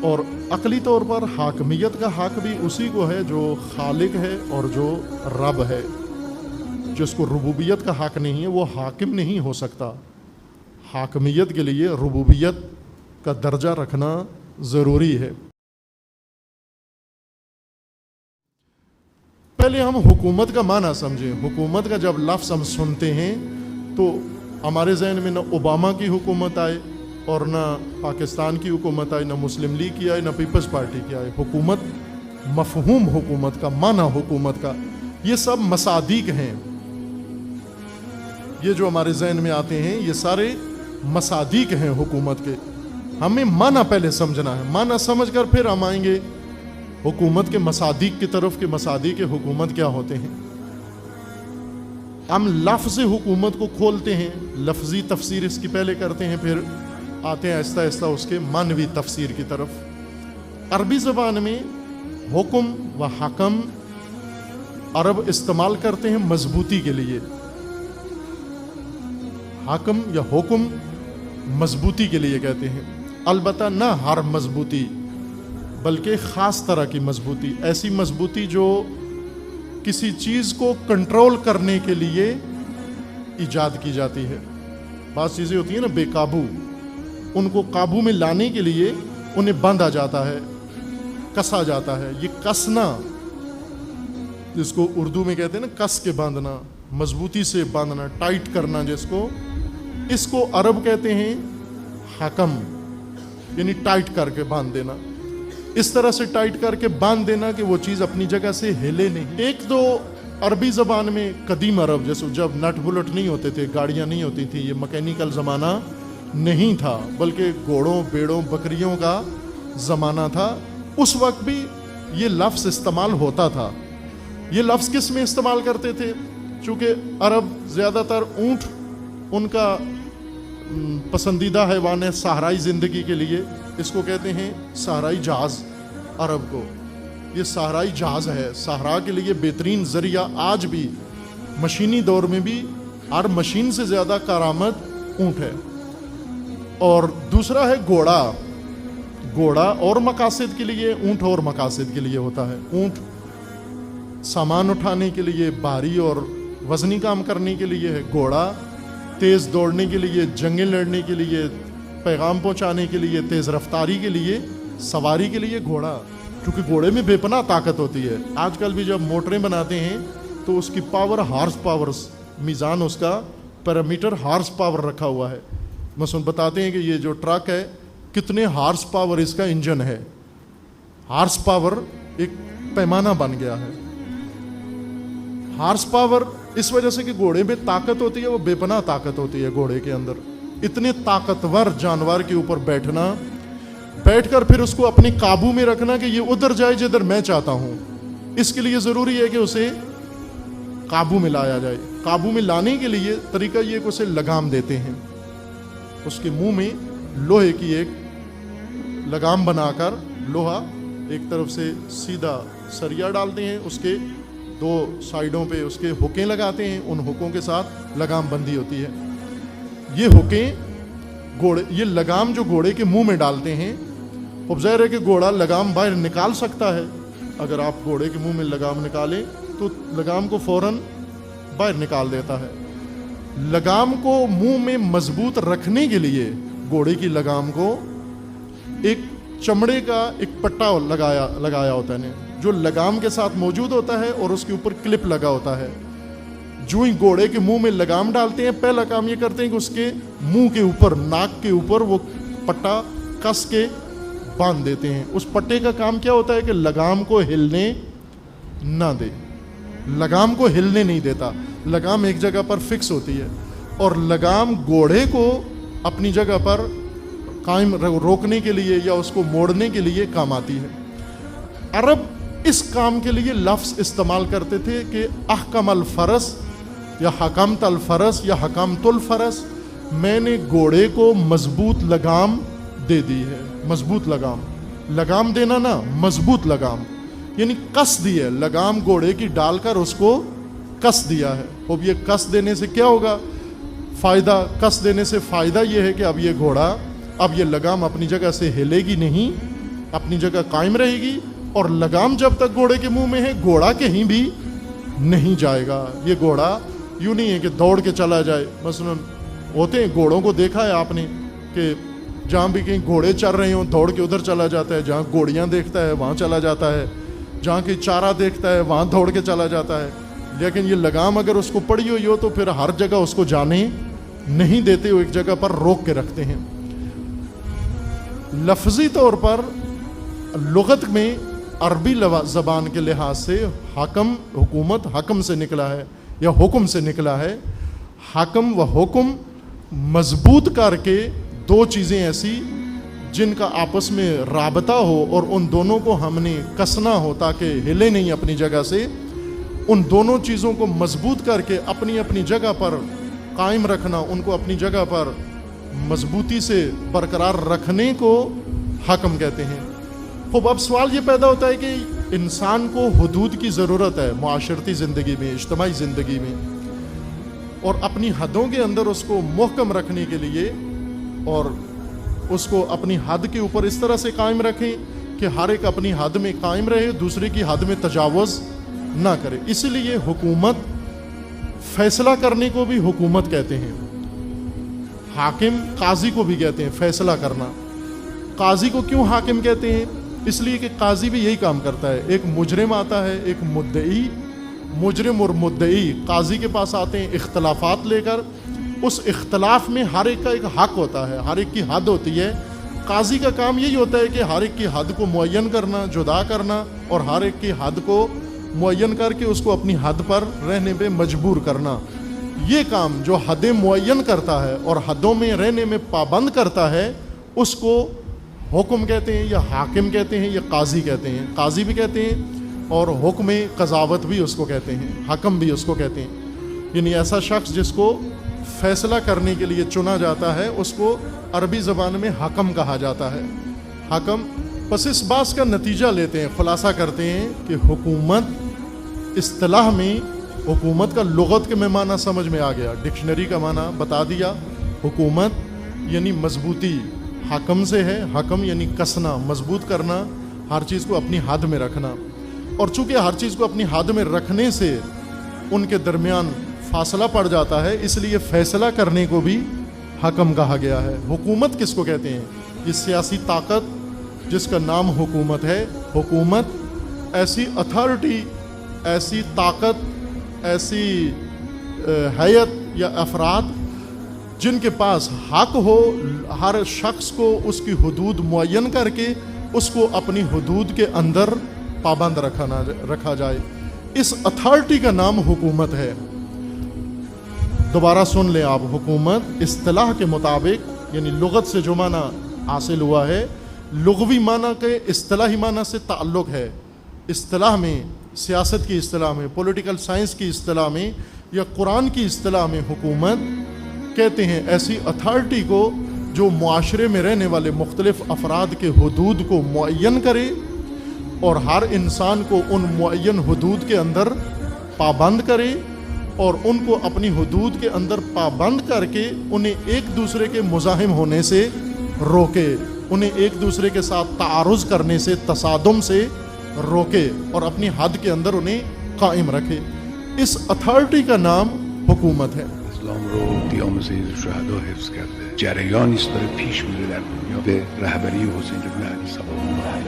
اور عقلی طور پر حاکمیت کا حق بھی اسی کو ہے جو خالق ہے اور جو رب ہے. جس کو ربوبیت کا حق نہیں ہے وہ حاکم نہیں ہو سکتا. حاکمیت کے لیے ربوبیت کا درجہ رکھنا ضروری ہے. پہلے ہم حکومت کا معنی سمجھیں. حکومت کا جب لفظ ہم سنتے ہیں تو ہمارے ذہن میں نہ اوباما کی حکومت آئے اور نہ پاکستان کی حکومت آئی، نہ مسلم لیگ کی آئی، نہ پیپلز پارٹی کی آئی. حکومت، مفہوم حکومت کا، معنی حکومت کا، یہ سب مصادیق ہیں. یہ جو ہمارے ذہن میں آتے ہیں یہ سارے مصادیق ہیں حکومت کے. ہمیں معنی پہلے سمجھنا ہے. معنی سمجھ کر پھر ہم آئیں گے حکومت کے مصادیق کی طرف کہ مصادیق حکومت کیا ہوتے ہیں. ہم لفظ حکومت کو کھولتے ہیں، لفظی تفسیر اس کی پہلے کرتے ہیں، پھر آتے ہیں آہستہ آہستہ اس کے معنوی تفسیر کی طرف. عربی زبان میں حکم و حکم عرب استعمال کرتے ہیں مضبوطی کے لیے. حکم یا حکم مضبوطی کے لیے کہتے ہیں، البتہ نہ ہر مضبوطی بلکہ خاص طرح کی مضبوطی، ایسی مضبوطی جو کسی چیز کو کنٹرول کرنے کے لیے ایجاد کی جاتی ہے. بعض چیزیں ہوتی ہیں نا بے قابو، ان کو قابو میں لانے کے لیے انہیں باندھا جاتا ہے، کسا جاتا ہے. یہ کسنا، جس کو اردو میں کہتے ہیں نا کس کے باندھنا، مضبوطی سے باندھنا، ٹائٹ کرنا جس کو، اس کو عرب کہتے ہیں حکم، یعنی ٹائٹ کر کے باندھ دینا. اس طرح سے ٹائٹ کر کے باندھ دینا کہ وہ چیز اپنی جگہ سے ہلے نہیں. ایک تو عربی زبان میں قدیم عرب، جیسے جب نٹ بلٹ نہیں ہوتے تھے، گاڑیاں نہیں ہوتی تھیں، یہ مکینیکل زمانہ نہیں تھا بلکہ گھوڑوں، بیڑوں، بکریوں کا زمانہ تھا. اس وقت بھی یہ لفظ استعمال ہوتا تھا. یہ لفظ کس میں استعمال کرتے تھے؟ چونکہ عرب زیادہ تر اونٹ ان کا پسندیدہ حیوان ہے صحرائی زندگی کے لیے. اس کو کہتے ہیں صحرائی جہاز. عرب کو یہ صحرائی جہاز ہے، صحرا کے لیے بہترین ذریعہ. آج بھی مشینی دور میں بھی ہر مشین سے زیادہ کارآمد اونٹ ہے. اور دوسرا ہے گھوڑا. گھوڑا اور مقاصد کے لیے، اونٹ اور مقاصد کے لیے ہوتا ہے. اونٹ سامان اٹھانے کے لیے، بھاری اور وزنی کام کرنے کے لیے ہے. گھوڑا تیز دوڑنے کے لیے، جنگیں لڑنے کے لیے، پیغام پہنچانے کے لیے، تیز رفتاری کے لیے، سواری کے لیے گھوڑا. کیونکہ گھوڑے میں بے پناہ طاقت ہوتی ہے. آج کل بھی جب موٹریں بناتے ہیں تو اس کی پاور ہارس پاور، میزان اس کا پیرامیٹر ہارس پاور رکھا ہوا ہے. مثلا بتاتے ہیں کہ یہ جو ٹرک ہے کتنے ہارس پاور اس کا انجن ہے. ہارس پاور ایک پیمانہ بن گیا ہے. ہارس پاور اس وجہ سے کہ گھوڑے میں طاقت ہوتی ہے، وہ بے پناہ طاقت ہوتی ہے گھوڑے کے اندر. اتنے طاقتور جانور کے اوپر بیٹھنا، بیٹھ کر پھر اس کو اپنے قابو میں رکھنا کہ یہ ادھر جائے جدھر میں چاہتا ہوں. اس کے لیے ضروری ہے کہ اسے قابو میں لایا جائے. قابو میں لانے کے لیے طریقہ یہ کہ اسے لگام دیتے ہیں. اس کے منہ میں لوہے کی ایک لگام بنا کر، لوہا ایک طرف سے سیدھا سریا ڈالتے ہیں، اس کے دو سائیڈوں پہ اس کے ہکیں لگاتے ہیں. ان ہکوں کے ساتھ لگام بندی ہوتی ہے. یہ ہکیں گھوڑے، یہ لگام جو گھوڑے کے منہ میں ڈالتے ہیں، اب ظاہر ہے کہ گھوڑا لگام باہر نکال سکتا ہے. اگر آپ گھوڑے کے منہ میں لگام نکالیں تو لگام کو فوراً باہر نکال دیتا ہے. لگام کو منہ میں مضبوط رکھنے کے لیے گھوڑے کی لگام کو ایک چمڑے کا ایک پٹا لگایا ہوتا ہے جو لگام کے ساتھ موجود ہوتا ہے اور اس کے اوپر کلپ لگا ہوتا ہے. جو ہی گھوڑے کے منہ میں لگام ڈالتے ہیں، پہلا کام یہ کرتے ہیں کہ اس کے منہ کے اوپر، ناک کے اوپر وہ پٹا کس کے باندھ دیتے ہیں. اس پٹے کا کام کیا ہوتا ہے کہ لگام کو ہلنے نہ دے. لگام کو ہلنے نہیں دیتا. لگام ایک جگہ پر فکس ہوتی ہے اور لگام گھوڑے کو اپنی جگہ پر قائم روکنے کے لیے یا اس کو موڑنے کے لیے کام آتی ہے. عرب اس کام کے لیے لفظ استعمال کرتے تھے کہ احکم الفرس یا حکمت الفرس یا حکمت الفرس، میں نے گھوڑے کو مضبوط لگام دے دی ہے. مضبوط لگام، لگام دینا نا، مضبوط لگام یعنی کس دی ہے. لگام گھوڑے کی ڈال کر اس کو کس دیا ہے. اب یہ کس دینے سے کیا ہوگا فائدہ؟ کس دینے سے فائدہ یہ ہے کہ اب یہ گھوڑا، اب یہ لگام اپنی جگہ سے ہلے گی نہیں، اپنی جگہ قائم رہے گی، اور لگام جب تک گھوڑے کے منہ میں ہے گھوڑا کہیں بھی نہیں جائے گا. یہ گھوڑا یوں نہیں ہے کہ دوڑ کے چلا جائے. مثلا ہوتے ہیں گھوڑوں کو دیکھا ہے آپ نے کہ جہاں بھی کہیں گھوڑے چل رہے ہوں دوڑ کے ادھر چلا جاتا ہے، جہاں گھوڑیاں دیکھتا ہے وہاں چلا جاتا ہے، جہاں کہیں چارہ دیکھتا ہے وہاں دوڑ کے چلا جاتا ہے. لیکن یہ لگام اگر اس کو پڑی ہوئی ہو تو پھر ہر جگہ اس کو جانے نہیں دیتے، وہ ایک جگہ پر روک کے رکھتے ہیں. لفظی طور پر لغت میں عربی زبان کے لحاظ سے حکم، حکومت حکم سے نکلا ہے یا حکم سے نکلا ہے. حکم و حکم مضبوط کر کے دو چیزیں ایسی جن کا آپس میں رابطہ ہو اور ان دونوں کو ہم نے کسنا ہو تاکہ ہلے نہیں اپنی جگہ سے، ان دونوں چیزوں کو مضبوط کر کے اپنی اپنی جگہ پر قائم رکھنا، ان کو اپنی جگہ پر مضبوطی سے برقرار رکھنے کو حکم کہتے ہیں. خوب اب سوال یہ پیدا ہوتا ہے کہ انسان کو حدود کی ضرورت ہے معاشرتی زندگی میں، اجتماعی زندگی میں، اور اپنی حدوں کے اندر اس کو محکم رکھنے کے لیے اور اس کو اپنی حد کے اوپر اس طرح سے قائم رکھیں کہ ہر ایک اپنی حد میں قائم رہے، دوسرے کی حد میں تجاوز نہ کرے. اسی لیے حکومت، فیصلہ کرنے کو بھی حکومت کہتے ہیں. حاکم قاضی کو بھی کہتے ہیں فیصلہ کرنا. قاضی کو کیوں حاکم کہتے ہیں؟ اس لیے کہ قاضی بھی یہی کام کرتا ہے. ایک مجرم آتا ہے، ایک مدعی، مجرم اور مدعی قاضی کے پاس آتے ہیں اختلافات لے کر. اس اختلاف میں ہر ایک کا ایک حق ہوتا ہے، ہر ایک کی حد ہوتی ہے. قاضی کا کام یہی ہوتا ہے کہ ہر ایک کی حد کو معین کرنا، جدا کرنا، اور ہر ایک کی حد کو معین کر کے اس کو اپنی حد پر رہنے پہ مجبور کرنا. یہ کام جو حدیں معین کرتا ہے اور حدوں میں رہنے میں پابند کرتا ہے اس کو حکم کہتے ہیں یا حاکم کہتے ہیں یا قاضی کہتے ہیں. قاضی بھی کہتے ہیں اور حکم قضاوت بھی اس کو کہتے ہیں، حکم بھی اس کو کہتے ہیں. یعنی ایسا شخص جس کو فیصلہ کرنے کے لیے چنا جاتا ہے اس کو عربی زبان میں حکم کہا جاتا ہے. حکم. پس اس بات کا نتیجہ لیتے ہیں، خلاصہ کرتے ہیں کہ حکومت اصطلاح میں، حکومت کا لغت کے میں معنی سمجھ میں آ گیا، ڈکشنری کا معنی بتا دیا. حکومت یعنی مضبوطی، حکم سے ہے. حکم یعنی کسنا، مضبوط کرنا، ہر چیز کو اپنی حد میں رکھنا. اور چونکہ ہر چیز کو اپنی حد میں رکھنے سے ان کے درمیان فاصلہ پڑ جاتا ہے، اس لیے فیصلہ کرنے کو بھی حکم کہا گیا ہے. حکومت کس کو کہتے ہیں؟ یہ سیاسی طاقت جس کا نام حکومت ہے. حکومت ایسی اتھارٹی، ایسی طاقت، ایسی ہیئت یا افراد جن کے پاس حق ہو ہر شخص کو اس کی حدود معین کر کے اس کو اپنی حدود کے اندر پابند رکھا جائے. اس اتھارٹی کا نام حکومت ہے. دوبارہ سن لیں آپ. حکومت اصطلاح کے مطابق، یعنی لغت سے جو معنی حاصل ہوا ہے، لغوی معنی کے اصطلاحی معنی سے تعلق ہے. اصطلاح میں، سیاست کی اصطلاح میں، پولیٹیکل سائنس کی اصطلاح میں یا قرآن کی اصطلاح میں حکومت کہتے ہیں ایسی اتھارٹی کو جو معاشرے میں رہنے والے مختلف افراد کے حدود کو معین کرے اور ہر انسان کو ان معین حدود کے اندر پابند کرے اور ان کو اپنی حدود کے اندر پابند کر کے انہیں ایک دوسرے کے مزاحم ہونے سے روکے، انہیں ایک دوسرے کے ساتھ تعارض کرنے سے، تصادم سے روکے اور اپنی حد کے اندر انہیں قائم رکھے. اس اتھارٹی کا نام حکومت ہے. اسلام رو قیام سید شهدا حفظ کرده. جریانی است داره پیش میره در دنیا به رهبری حسین بن علی صلوات الله علیه.